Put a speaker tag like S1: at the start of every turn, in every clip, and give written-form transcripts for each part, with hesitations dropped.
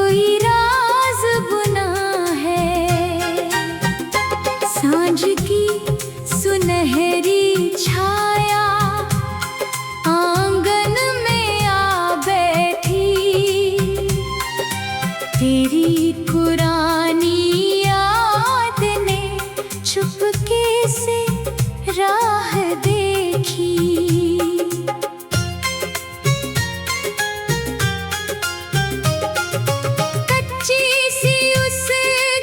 S1: कोई राज बुना है। सांझ की सुनहरी छाया आंगन में आ बैठी, तेरी पुरानी याद ने चुपके से राह देखी। कच्ची सी उस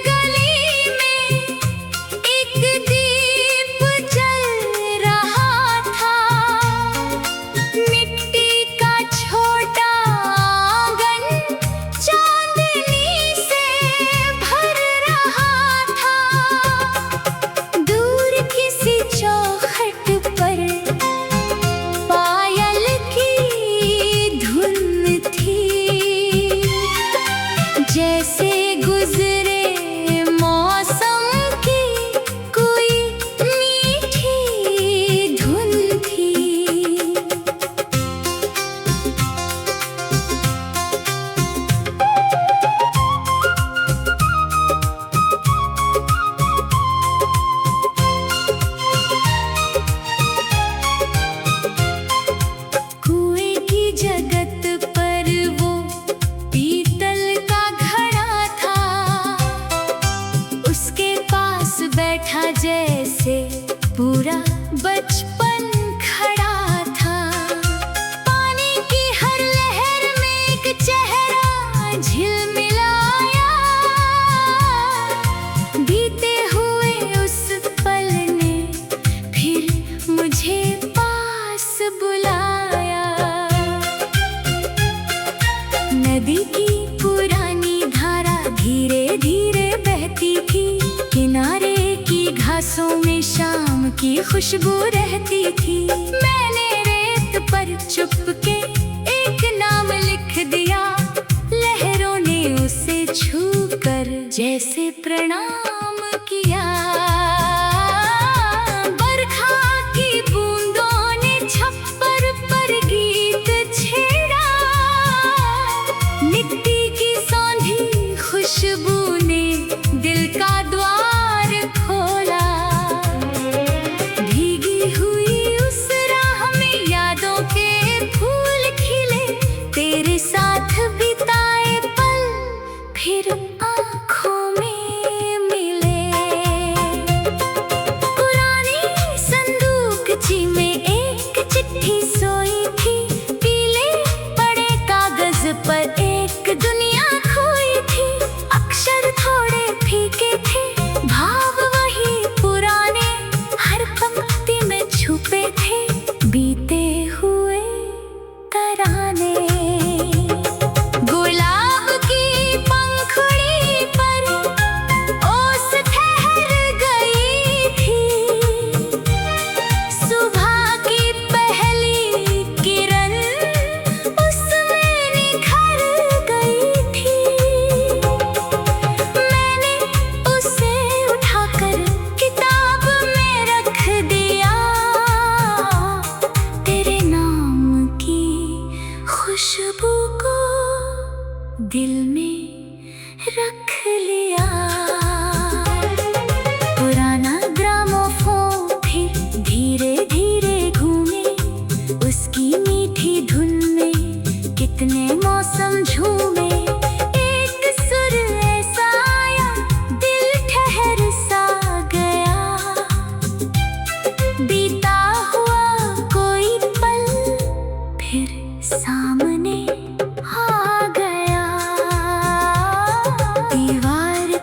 S1: गली में एक दीप जल रहा था, मिट्टी का छोटा आंगन चांदनी से भर रहा था। दूर किसी चौखट पर पायल की धुन थी, जैसे गुजरे मौसम की कोई मीठी धुन थी। कुएं की जगत पर वो पीतल का घड़ा था, उसके पास बैठा जैसे पूरा बचपन खड़ा था। पानी की हर लहर में एक चेहरा झिलमिलाया, बीते हुए उस पल ने फिर मुझे पास बुलाया। नदी की पुरानी धारा धीरे धीरे बहती थी, किनारे की घासों में शाम की खुशबू रहती थी। मैंने रेत पर चुपके एक नाम लिख दिया, लहरों ने उसे छूकर जैसे प्रणाम किया। बरखा की बूंदों ने छप्पर पर गीत छेड़ा, मिट्टी की सौंधी खुशबू ने दिल का द्वार खोला। भीगी हुई उस राह में यादों के फूल खिले, तेरे साथ बिताए पल फिर आँखों में मिले। पुरानी संदूकची में एक चिट्ठी सोई थी, पीले पड़े कागज पर एक दुनिया खोई थी। अक्षर थोड़े फीके थे, भाव वही पुराने हर पंक्ति में छुपे थे, बीते हुए तराने। गुलाब की पंखुड़ी पर ओस ठहर गई थी, सुबह की पहली किरण उसमें निखर गई थी। मैंने उसे उठाकर किताब में रख दिया, तेरे नाम की खुशबू को दिल में रख लिया। पुराना ग्रामोफोन फिर धीरे धीरे घूमे, उसकी मीठी धुन में कितने मौसम झूमे। एक सुर ऐसा आया, दिल ठहर सा गया, बीता हुआ कोई पल फिर सामने आ गया। दीवार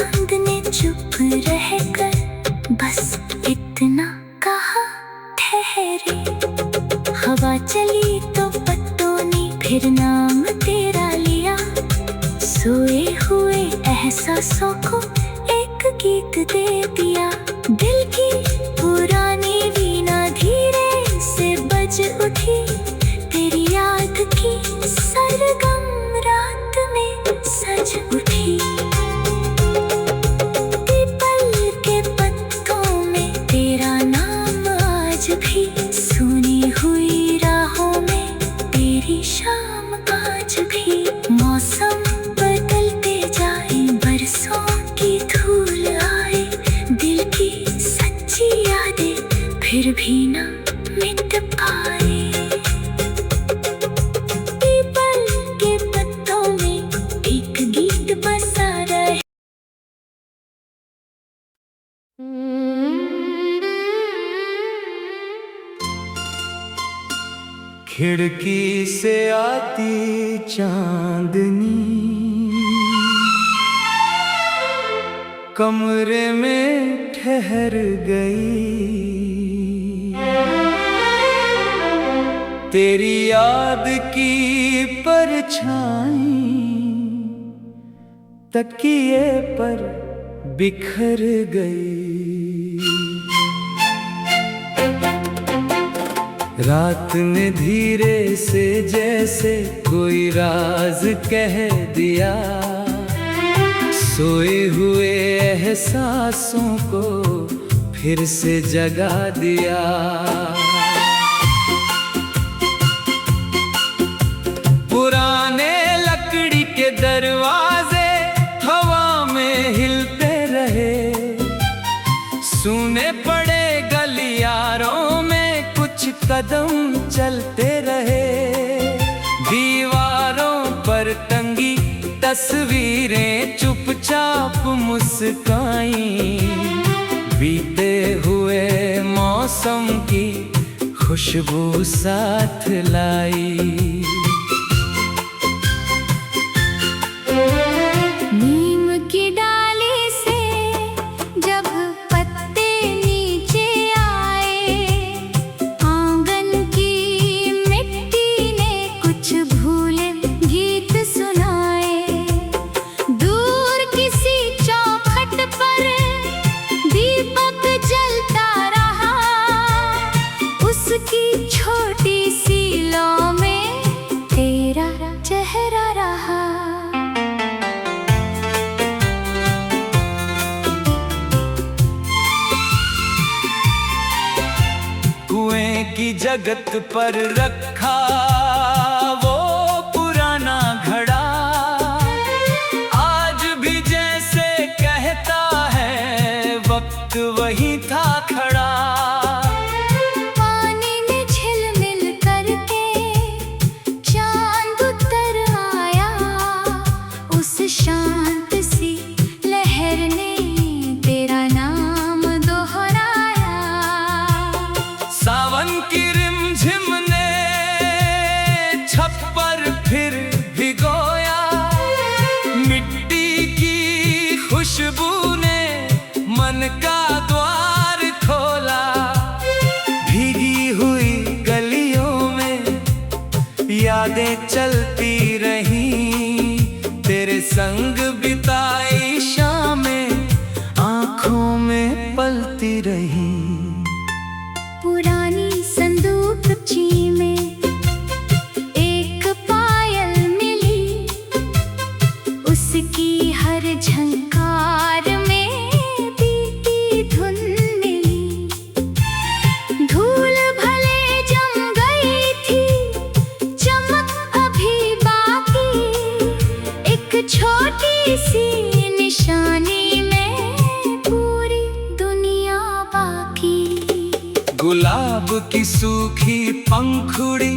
S1: चांद ने चुप रहकर बस इतना कहा, ठहरे। हवा चली तो पत्तों ने फिर नाम तेरा लिया। सोए हुए एहसासों को एक गीत दे दिया। दिल की पुरानी वीणा धीरे से बज उठी। तेरी याद की सरगम रात में सज उठी। पीपल के पत्तों में तेरा नाम आज भी, सुनी हुई राहों में तेरी शाम आज भी। मौसम बदलते जाए, बरसों की धूल आए, दिल की सच्ची यादें फिर भी ना मिट पाए। पीपल के पत्तों में एक गीत बसा रहे।
S2: खिड़की से आती चांदनी कमरे में ठहर गई। तेरी याद की परछाई तकिए पर बिखर गई। रात ने धीरे से जैसे कोई राज कह दिया। सोए हुए एहसासों को फिर से जगा दिया। पुराने लकड़ी के दरवाजे हवा में हिलते रहे। सुने पड़े गलियारों में कुछ कदम चलते रहे। दीवारों पर टंगी तस्वीरें चुपचाप मुस्काई। बीते हुए मौसम की खुशबू साथ लाई।
S1: नीम की डाली से जब पत्ते नीचे आए, आंगन की मिट्टी ने कुछ भूले गीत सुनाए। दूर किसी चौखट पर दीपक जलता रहा। उसकी छोटी सी लौ में तेरा चेहरा रहा।
S2: कुएं की जगत पर रखा वो पुराना घड़ा, आज भी जैसे कहता है वक्त वही था खड़ा।
S1: पानी में झिलमिल करके चांद उतर आया। उस शांत सी लहर ने तेरा नाम दोहराया।
S2: सावन की रिमझिम ने छप्पर फिर भिगोया। मिट्टी की खुशबू ने मन का द्वार खोला। भीगी हुई गलियों में यादें चलती रहीं। तेरे संग बिताई शामें आँखों में पलती रहीं।
S1: पुरानी संदूकची में एक पायल मिली। उसकी हर झंकार में बीती धुन मिली। धूल भले जम गई थी, चमक अभी बाकी। एक छोटी सी निशानी में पूरी दुनिया बाकी।
S2: गुलाब की सूखी पंखुड़ी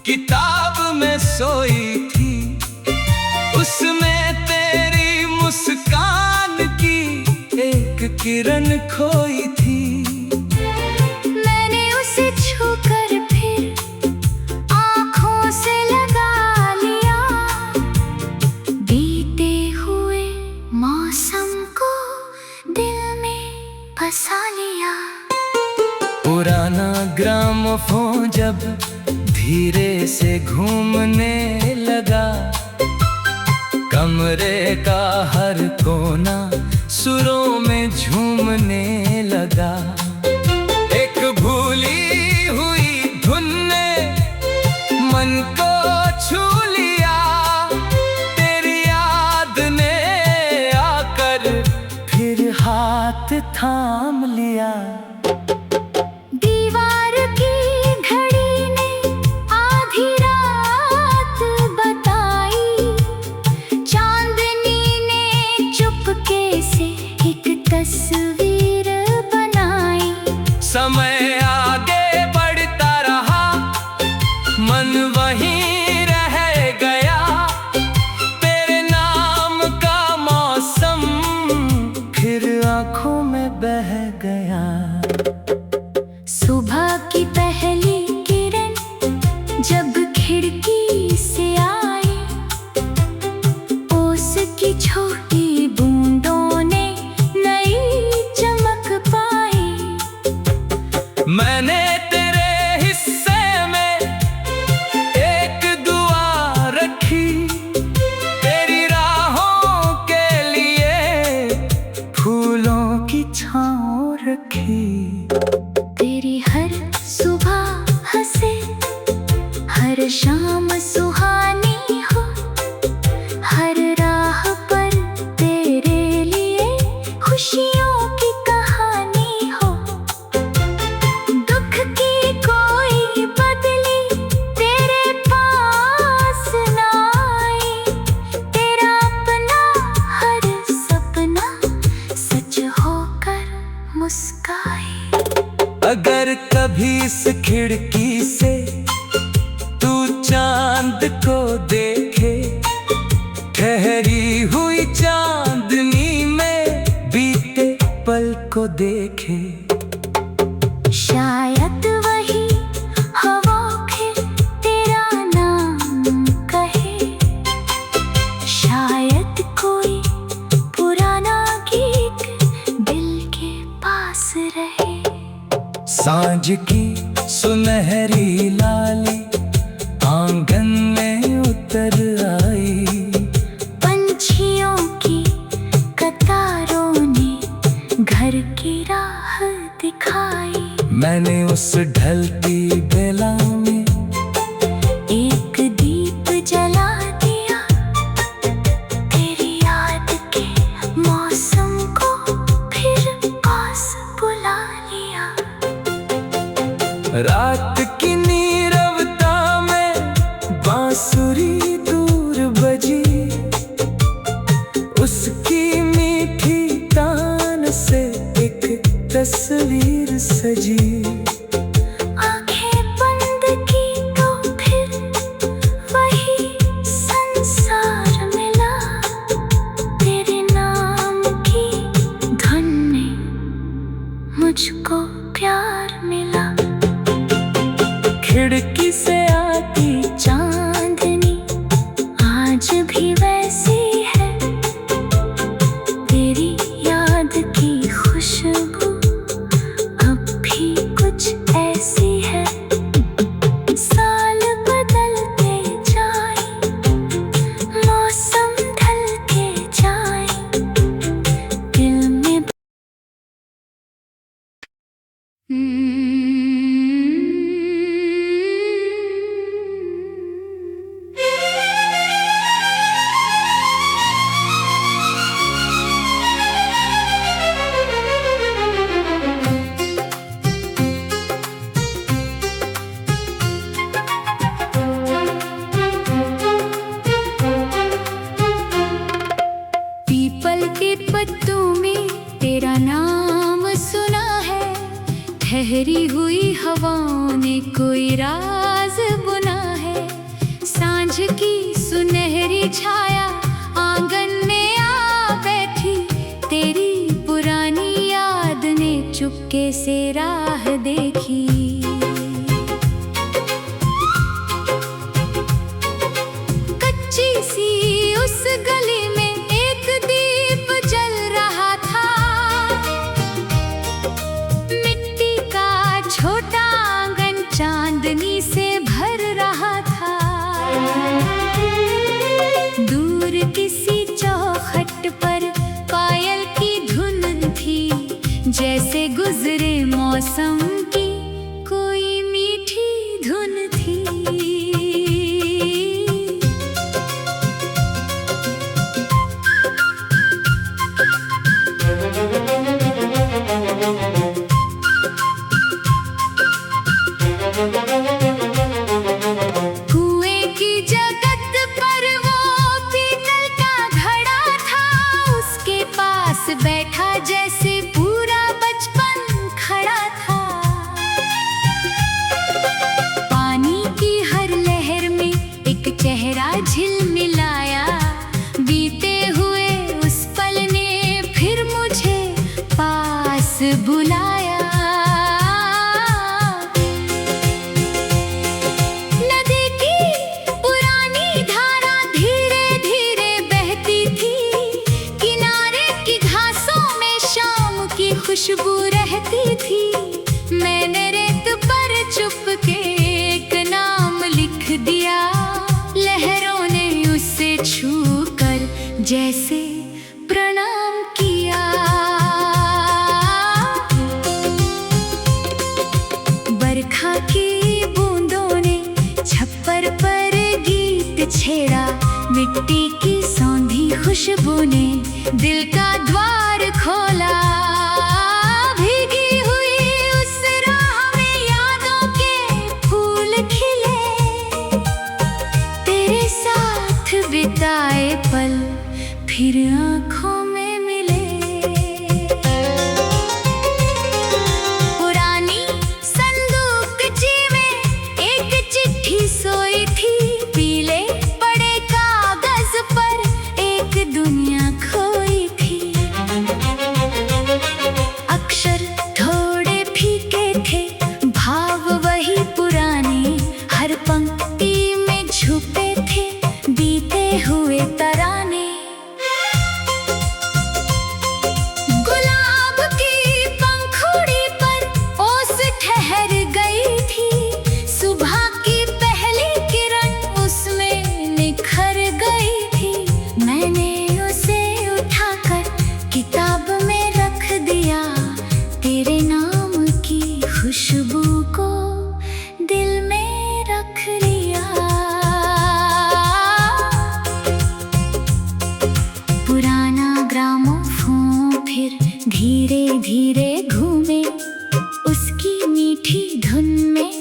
S2: किताब में सोई थी। उसमें तेरी मुस्कान की एक किरण खोई थी।
S1: मैंने उसे छूकर फिर आँखों से लगा लिया। बीते हुए मौसम फंसा लिया।
S2: पुराना ग्रामोफोन जब धीरे से घूमने लगा, कमरे का हर कोना सुरों में झूमने लगा। एक भूली हुई धुन ने मन को छू लिया, तेरी याद ने आकर फिर हाथ थाम लिया।
S1: दीवार की घड़ी ने आधी रात बताई, चांदनी ने चुपके से एक तस्वीर बनाई।
S2: समय आगे बढ़ता रहा, मन वहीं रह गया, तेरे नाम का मौसम फिर आँखों में बह गया।
S1: सुबह की पहली किरण जब खिड़की से आई, ओस की छोटी बूंदों ने नई चमक पाई।
S2: मैंने तेरे हिस्से में एक दुआ रखी, तेरी राहों के लिए फूलों की छाँव रखी।
S1: तेरी हर सुबह हंसे, हर शाम सुहानी हो, हर राह पर तेरे लिए खुशियों की कहानी हो। दुख की कोई बदली तेरे पास ना आई, तेरा अपना हर सपना सच होकर मुस्काई।
S2: अगर कभी इस खिड़की से तू चांद को देखे, ठहरी हुई चांदनी में बीते पल को देखे,
S1: शायद वही हवा फिर तेरा नाम कहे, शायद कोई पुराना गीत दिल के पास रहे।
S2: सांझ की सुनहरी लाली आंगन में उतर आई,
S1: पंछियों की कतारों ने घर की राह दिखाई।
S2: मैंने उस ढलती बेला में
S1: एक दीप जला दिया, तेरी याद के मौसम को फिर पास बुला लिया।
S2: रात की नीरवता में बांसुरी दूर बजी, उसकी मीठी तान से एक तस्वीर सजी।
S1: आंखें बंद की तो फिर वही संसार मिला, तेरे नाम की धुन ने मुझको प्यार मिला।
S2: खिड़की से
S1: आती चांदनी आज भी वैसी है, तेरी याद की खुशबू अब भी कुछ ऐसी है। साल बदलते जाए, मौसम ढलते जाए, दिल में पीपल के पत्तों में तेरा नाम सुना है, ठहरी हुई हवाओं ने कोई राज बुना है। सांझ की सुनहरी छाया आंगन में आ बैठी, तेरी पुरानी याद ने चुपके से राह देखी। कच्ची सी उस गली में एक दीप जल रहा था, मौसम की कोई मीठी धुन थी। कुएं की जगत पर वो पीतल का घड़ा था, उसके पास बैठा जैसे पूरा बचपन खड़ा था। पानी की हर लहर में एक चेहरा झिलमिलाया, बीते हुए उस पल ने फिर मुझे पास बुलाया। नदी की पुरानी धारा धीरे धीरे बहती थी, किनारे की घासों में शाम की खुशबू रहती थी। मैंने रेत पर चुपके एक नाम लिख दिया, लहरों ने उसे छूकर जैसे प्रणाम किया। बरखा की बूंदों ने छप्पर पर गीत छेड़ा, मिट्टी की सौंधी खुशबू ने दिल का द्वार खोला। भीगी हुई उस राह में यादों के फूल खिले, तेरे साथ बिताए पल फिर आँखों में मिले। पुरानी संदूकची में एक चिट्ठी सोई थी, पीले पड़े कागज पर एक दुनिया खोई थी। अक्षर थोड़े फीके थे, भाव वही पुराने, हर पंक्ति में छुपे थे बीते हुए तराने। गुलाब की पंखुड़ी पर ओस ठहर गई थी, सुबह की पहली किरण उसमें निखर गई थी। मैंने उसे उठाकर किताब में रख दिया, तेरे नाम की खुशबू को दिल में रख लिया। पुराना ग्रामोफोन फिर धीरे धीरे घूमे, उसकी मीठी धुन में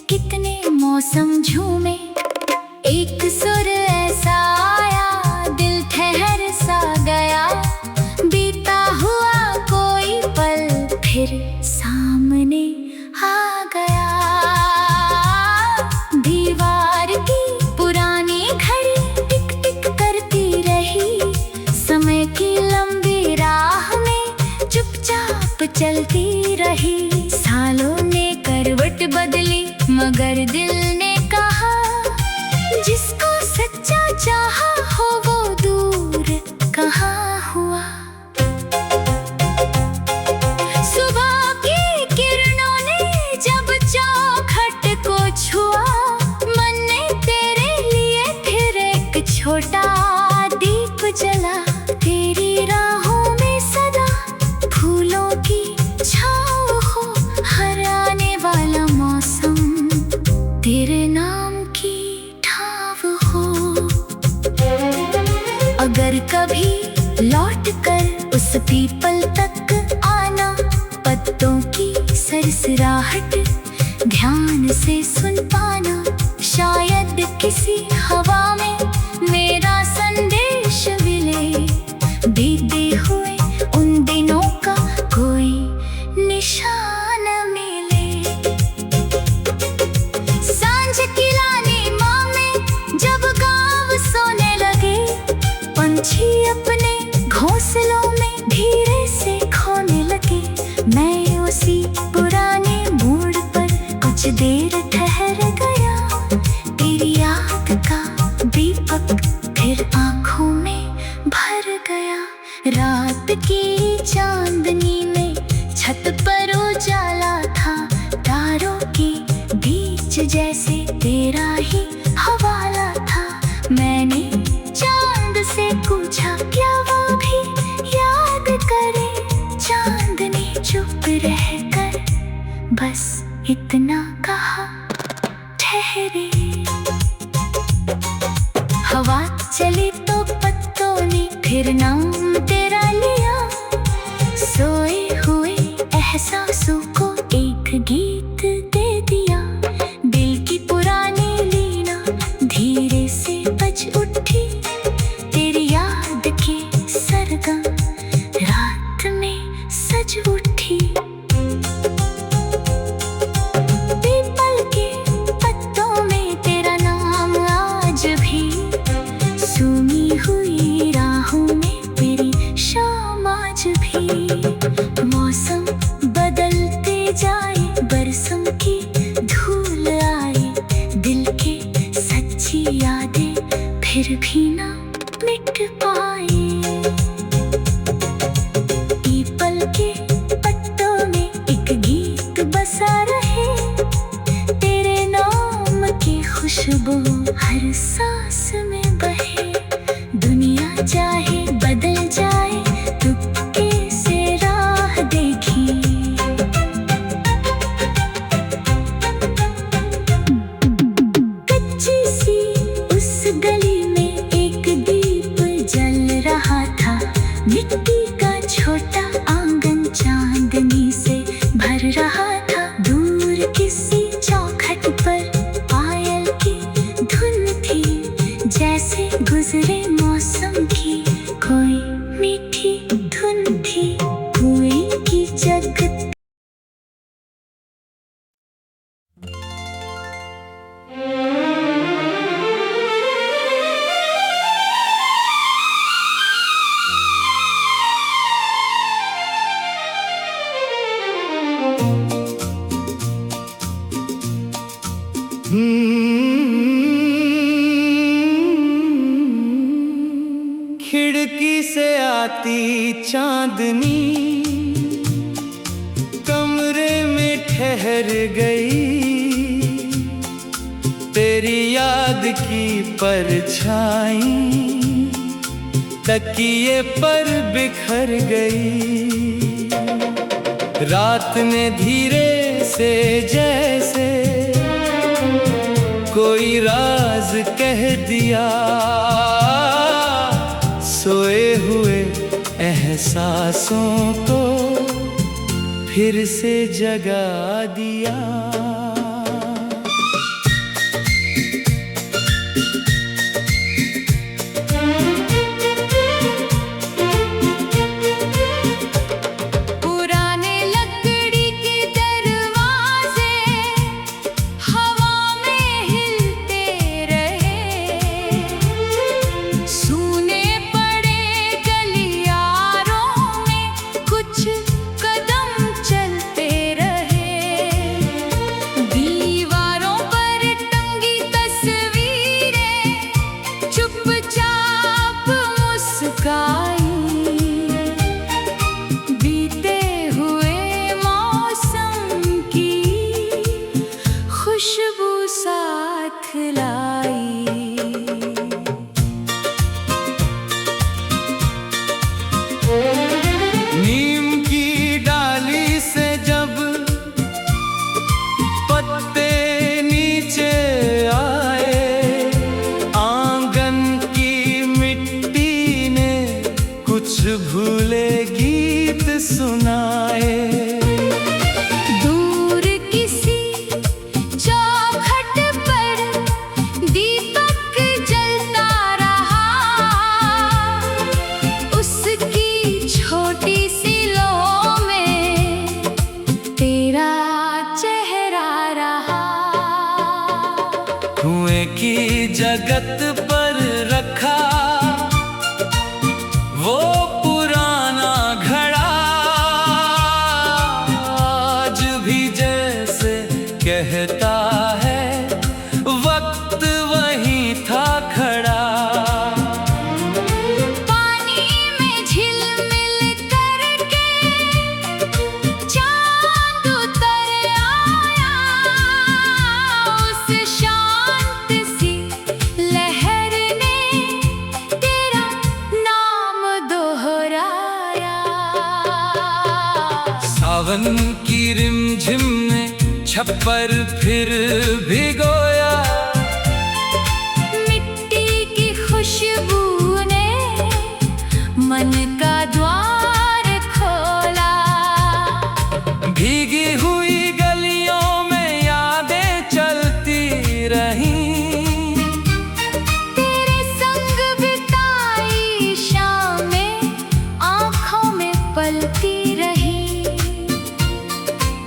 S1: कितने मौसम झूमे। एक सुर ऐसा आया, दिल ठहर सा गया, बीता हुआ कोई पल फिर सामने आ गया। दीवार की पुरानी घड़ी टिक टिक करती रही, समय की लंबी राह में चुपचाप चलती रही। सालों ने करवट बदली मगर दिल ने कहा, जिसको सच्चा चाहा हो वो दूर कहाँ हुआ। सुबह की किरणों ने जब चौखट को छुआ, मन ने तेरे लिए फिर एक छोटा दीप जला। तेरी राहों में सदा फूलों की छाँव हो, हर आने वाला मौसम तेरे नाम की ठाव हो। अगर कभी लौट कर उस पीपल तक आना, पत्तों की सरसराहट ध्यान से सुन पाना, शायद किसी हवा में मेरा संदेश मिले। बीते हुए उन दिनों का कोई निशान मिले। सांझ की लालिमा में जब गाँव सोने लगे, पंछी अपने घोंसलों में धीरे से खोने लगे। मैं उसी पुराने मोड़ पर कुछ देर ठहर गया, तेरी याद का दीपक फिर आँखों में भर गया। रात की चांदनी में छत पर उजाला था, तारों के बीच जैसे तेरा ही हवाला था। मैंने चांद से पूछा, क्या वो भी याद करे? चांद ने चुप रहकर
S3: के पत्तों में एक गीत बसा रहे, तेरे नाम की खुशबू हर सांस में बहे। दुनिया चाहे बदल जाए, तुक्के से राह देखी। कच्ची सी उस गली में एक दीप जल रहा था, मिट्टी का छोटा आंगन चांदनी से भर रहा था। दूर किसी चौखट पर पायल की धुन थी, जैसे गुजरे मौसम की कोई मीठी धुन थी। कुएं की जगत
S2: खिड़की से आती चांदनी कमरे में ठहर गई, तेरी याद की परछाई तकिए पर बिखर गई। रात ने धीरे से जैसे कोई राज कह दिया, सोए हुए एहसासों को फिर से जगा दिया।
S1: पुराने लकड़ी के दरवाजे हवा में हिलते रहे, सूने पड़े गलियारों में कुछ कदम चलते रहे। दीवारों पर टंगी तस्वीरें चुपचाप मुस्काई, बीते हुए मौसम की खुशबू साथ लाई।
S2: नीम की डाली से जब पत्ते नीचे आए, आंगन की मिट्टी ने कुछ भूले गीत सुनाए।
S1: दूर किसी चौखट पर दीपक जलता रहा, उसकी छोटी सी लौ में तेरा चेहरा रहा।
S2: कुएं की जगत पर रखा वो पुराना घड़ा, आज भी जैसे कहता है वक्त वहीं था खड़ा।
S1: पानी में झिलमिल करके चांद उतर आया, उस शांत सी लहर ने तेरा नाम दोहराया।
S2: सावन की रिमझिम ने छप्पर फिर भिगोया,
S1: मिट्टी की खुशबू ने मन का द्वार खोला।
S2: भीगी हुई गलियों में यादें चलती रहीं,
S1: तेरे संग बिताई शामें आँखों में पलती रही।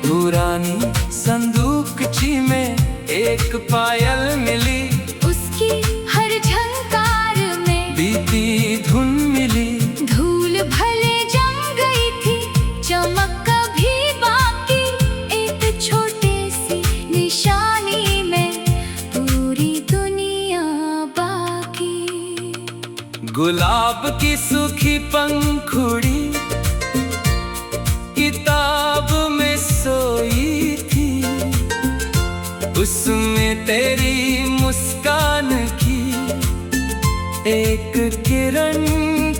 S2: पुरानी संदूकची में एक पायल मिली,
S1: उसकी हर झंकार में
S2: बीती धुन मिली।
S1: धूल भले जम गई थी, चमक कभी बाकी, एक छोटे सी निशानी में पूरी दुनिया बाकी।
S2: गुलाब की सूखी पंखुड़ी एक किरण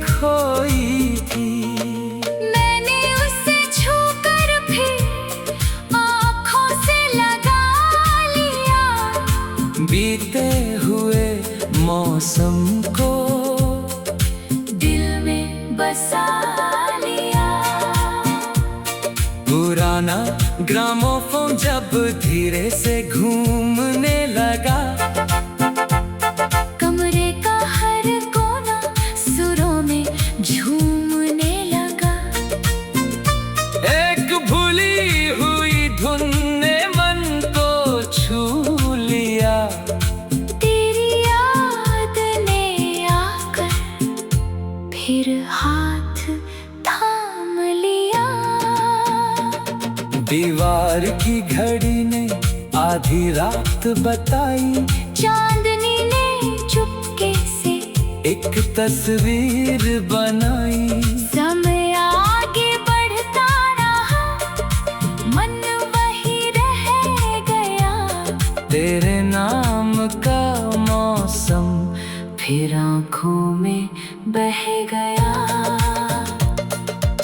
S2: खोई थी।
S1: मैंने उसे छूकर भी आँखों से लगा लिया।
S2: बीते हुए मौसम को
S1: दिल में बसा लिया।
S2: पुराना ग्रामोफोन जब धीरे से घूमने लगा,
S1: कमरे का हर कोना सुरों में झूमने लगा।
S2: एक भूली हुई धुन ने मन को छू लिया।
S1: तेरी याद ने आकर फिर हाथ थाम लिया।
S2: दीवार की घड़ी ने आधी रात बताई।
S1: चांदनी ने चुपके से
S2: एक तस्वीर बनाई।
S1: समय आगे बढ़ता रहा, मन वही रह गया।
S2: तेरे नाम का मौसम
S1: फिर आँखों में बह गया।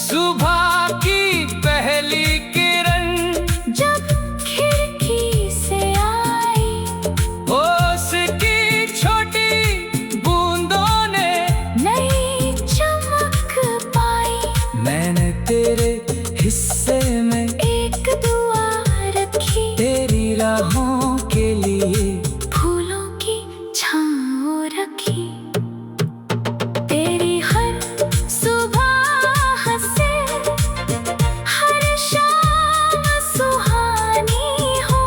S2: सुबह की पहली किरण
S1: जब खिड़की से आई,
S2: उसकी छोटी बूंदों ने
S1: नई चमक पाई।
S2: मैंने तेरे हिस्से में
S1: एक दुआ रखी,
S2: तेरी राहों के लिए
S1: फूलों की छाँव रखी। तेरी हर सुबह से हर शाम सुहानी हो,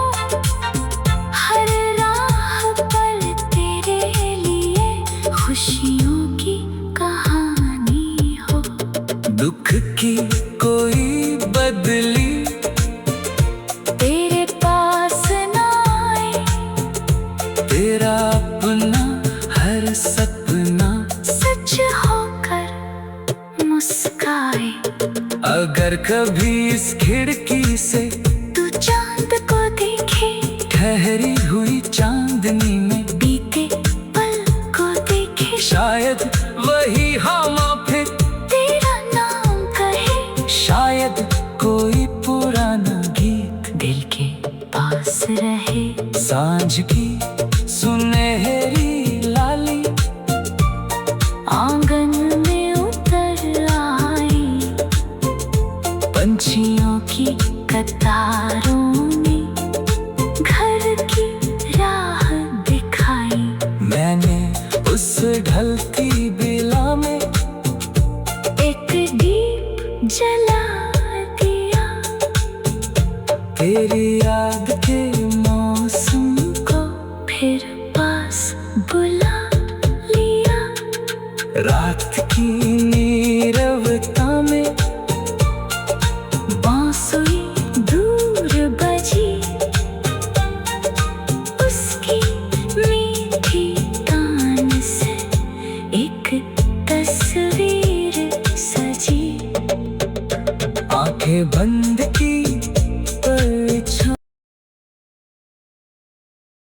S1: हर राह पर तेरे लिए खुशियों की कहानी हो।
S2: दुख की कोई बदली
S1: तेरे पास ना आए,
S2: तेरा अपना हर सपना
S1: सच होकर मुस्काए।
S2: अगर कभी इस खिड़की से
S1: तू चांद को देखे,
S2: ठहरी हुई चांदनी में
S1: बीते पल को देखे।
S2: शायद वही हवा फिर
S1: तेरा नाम कहे,
S2: शायद कोई पुराना गीत
S1: दिल के पास रहे।
S2: सांझ की सुनहरी लाली
S1: आंगन में उतर आई,
S2: पंछियों
S1: की कतारों ने घर की राह दिखाई।
S2: मैंने उस ढलती बेला में
S1: एक दीप जला दिया।
S2: तेरी याद के मौसम
S1: को फिर पास बुला लिया।
S2: रात की नीरवता में
S1: बांसुरी दूर बजी, उसकी मीठी तान से एक तस्वीर सजी।
S2: आंखें बंद की